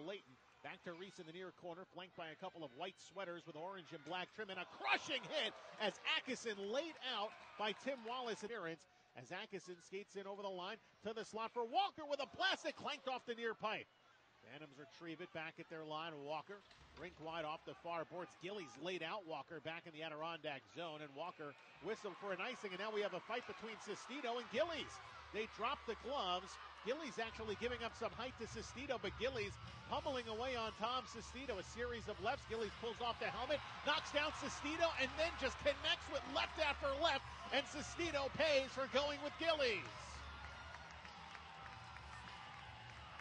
Layton. Back to Reese in the near corner, flanked by a couple of white sweaters with orange and black trim, and a crushing hit as Atkinson laid out by Tim Wallace. Appearance as Atkinson skates in over the line to the slot for Walker with a blast that clanked off the near pipe. Phantoms retrieve it back at their line. Walker, rink wide off the far boards. Gillies laid out Walker back in the Adirondack zone, and Walker whistled for an icing, and now we have a fight between Sestito and Gillies. They drop the gloves. Gillies actually giving up some height to Sestito, but Gillies pummeling away on Tom Sestito. A series of lefts. Gillies pulls off the helmet, knocks down Sestito, and then just connects with left after left, and Sestito pays for going with Gillies.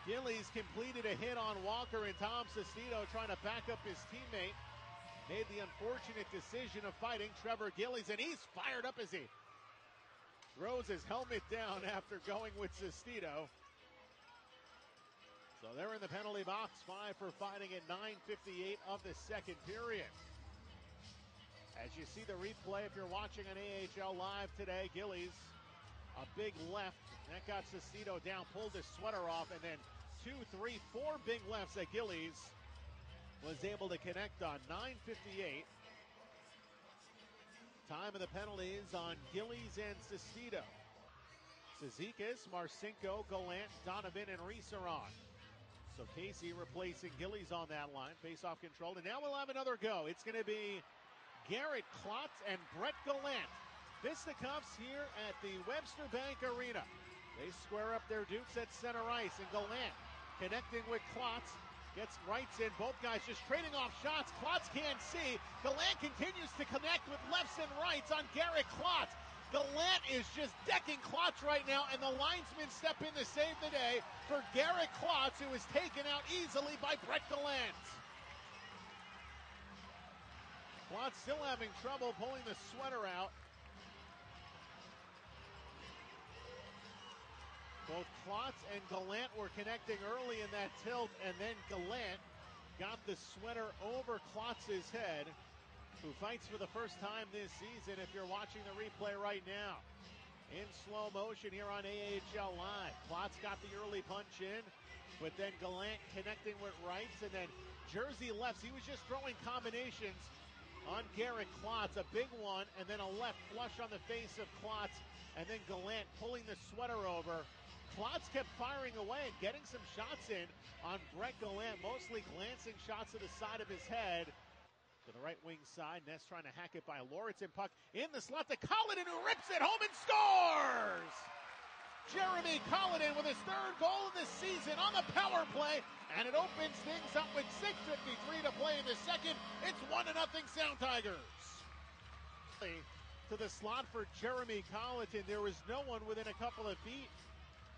Gillies completed a hit on Walker, and Tom Sestito, trying to back up his teammate, made the unfortunate decision of fighting Trevor Gillies, and he's fired up as he throws his helmet down after going with Sestito. So they're in the penalty box, 5 for fighting at 9:58 of the second period. As you see the replay, if you're watching on AHL Live today, Gillies, a big left, that got Sestito down, pulled his sweater off, and then 2, 3, 4 big lefts that Gillies was able to connect on. 9:58. Time of the penalties on Gillies and Sestito. Cizikas, Marcinko, Gallant, Donovan, and Reese are on. So Casey replacing Gillies on that line. Face-off controlled, and now we'll have another go. It's going to be Garrett Clots and Brett Gallant. Fisticuffs here at the Webster Bank Arena. They square up their dukes at center ice, and Gallant connecting with Clots. Gets rights in, both guys just trading off shots. Clots can't see. Gallant continues to connect with lefts and rights on Garrett Clots. Gallant is just decking Clots right now, and the linesmen step in to save the day for Garrett Clots, who is taken out easily by Brett Gallant. Clots still having trouble pulling the sweater out. Both Clots and Gallant were connecting early in that tilt, and then Gallant got the sweater over Clots' head, who fights for the first time this season if you're watching the replay right now. In slow motion here on AHL Live. Clots got the early punch in, but then Gallant connecting with rights, and then jersey lefts. He was just throwing combinations on Garrett Clots, a big one, and then a left flush on the face of Clots, and then Gallant pulling the sweater over. Clots kept firing away and getting some shots in on Brett Gallant, mostly glancing shots to the side of his head. To the right wing side, Ness trying to hack it by Lauritsen, puck in the slot to Collin, who rips it home and scores! Jeremy Collin with his third goal of the season on the power play, and it opens things up with 6:53 to play in the second. It's 1-0 Sound Tigers. To the slot for Jeremy Colleton. There was no one within a couple of feet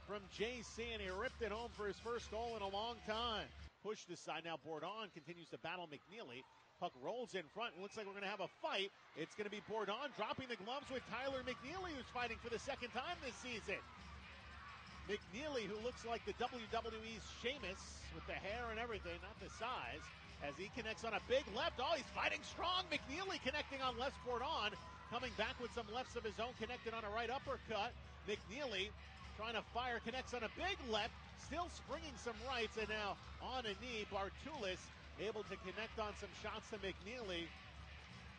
from JC, and he ripped it home for his first goal in a long time. Pushed aside, now Bourdon continues to battle McNeely. Puck rolls in front. It looks like we're going to have a fight. It's going to be Bourdon dropping the gloves with Tyler McNeely, who's fighting for the second time this season. McNeely, who looks like the WWE's Sheamus with the hair and everything, not the size, as he connects on a big left. Oh, he's fighting strong. McNeely connecting on left. Bourdon coming back with some lefts of his own, connected on a right uppercut. McNeely trying to fire, connects on a big left, still springing some rights, and now on a knee, Bartulis able to connect on some shots to McNeely,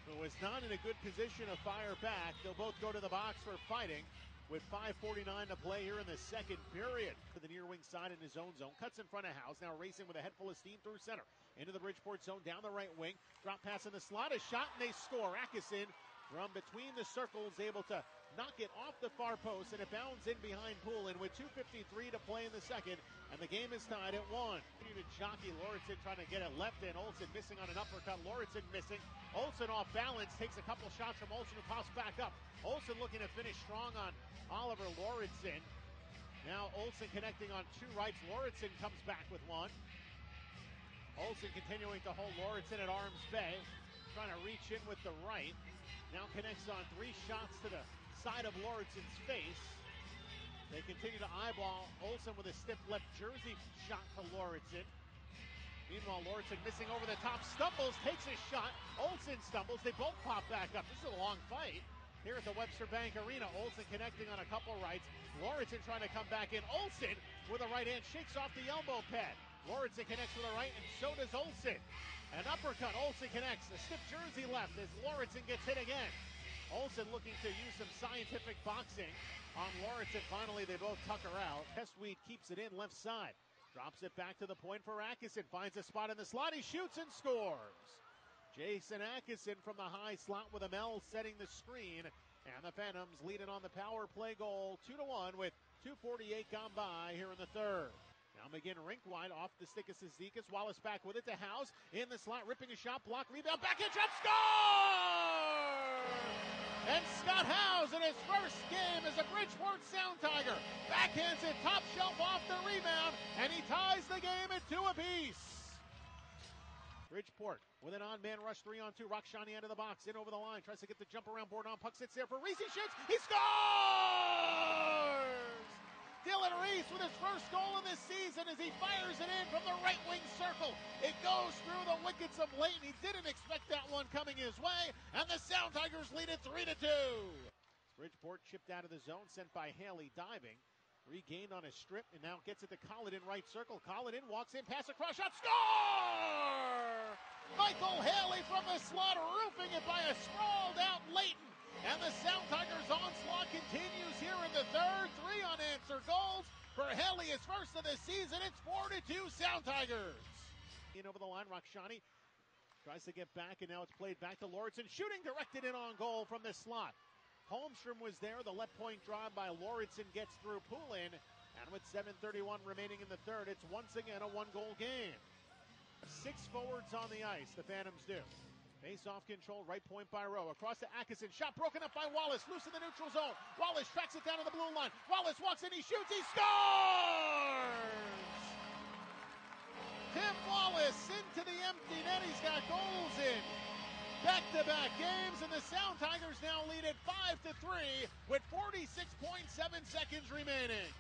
who was not in a good position to fire back. They'll both go to the box for fighting with 5:49 to play here in the second period. To the near wing side in his own zone, cuts in front of House, now racing with a head full of steam through center. Into the Bridgeport zone, down the right wing, drop pass in the slot, a shot, and they score. Atkinson from between the circles, able to knock it off the far post, and it bounds in behind Poulin with 2:53 to play in the second, and the game is tied at 1. To jockey, Lauritsen trying to get it left in. Olsen missing on an uppercut. Lauritsen missing. Olsen off balance, takes a couple shots from Olsen, who pops back up. Olsen looking to finish strong on Oliver Lauritsen. Now Olsen connecting on two rights. Lauritsen comes back with one. Olsen continuing to hold Lauritsen at arm's bay, trying to reach in with the right. Now connects on three shots to the side of Lauritsen's face. They continue to eyeball Olsen with a stiff left jersey shot to Lauritsen. Meanwhile, Lauritsen missing over the top, stumbles, takes a shot. Olsen stumbles. They both pop back up. This is a long fight here at the Webster Bank Arena. Olsen connecting on a couple rights. Lauritsen trying to come back in. Olsen with a right hand shakes off the elbow pad. Lauritsen connects with the right, and so does Olsen. An uppercut, Olsen connects. The stiff jersey left as Lauritsen gets hit again. Olsen looking to use some scientific boxing on Lauritsen. Finally, they both tuck her out. Hestweed keeps it in left side. Drops it back to the point for Atkinson. Finds a spot in the slot. He shoots and scores. Jason Atkinson from the high slot with Amel setting the screen. And the Phantoms lead it on the power play goal 2-1 with 2:48 gone by here in the third. Now McGinn rink wide off the stick of Cizikas. Wallace back with it to House. In the slot, ripping a shot, block, rebound, backhand shot, score! And Scott House in his first game as a Bridgeport Sound Tiger backhands it top shelf off the rebound, and he ties the game at 2 apiece. Bridgeport with an on-man rush 3-on-2. Rakshani out of the box, in over the line, tries to get the jump around board on puck, sits there for Reese, he shoots, he scores! Dylan Reese with his first goal of this season as he fires it in from the right wing circle. It goes through the wickets of Layton. He didn't expect that one coming his way, and the Sound Tigers lead it 3-2. Bridgeport chipped out of the zone, sent by Haley diving. Regained on a strip, and now gets it to Collin right circle. Collin walks in, pass across, shot, score! Michael Haley from the slot, roofing it by a sprawled out Layton. And the Sound Tigers onslaught continues here in the third. 3 unanswered goals for Haley, his first of the season. It's 4-2 Sound Tigers. In over the line, Rakshani tries to get back, and now it's played back to Lauritsen. Shooting directed in on goal from the slot. Holmstrom was there. The left point drive by Lauritsen gets through Poulin. And with 7:31 remaining in the third, it's once again a 1-goal game. 6 forwards on the ice, the Phantoms do. Face-off control, right point by Rowe. Across to Atkinson. Shot broken up by Wallace. Loose in the neutral zone. Wallace tracks it down to the blue line. Wallace walks in. He shoots. He scores! Tim Wallace into the empty net. He's got goals in back-to-back games, and the Sound Tigers now lead at 5-3 with 46.7 seconds remaining.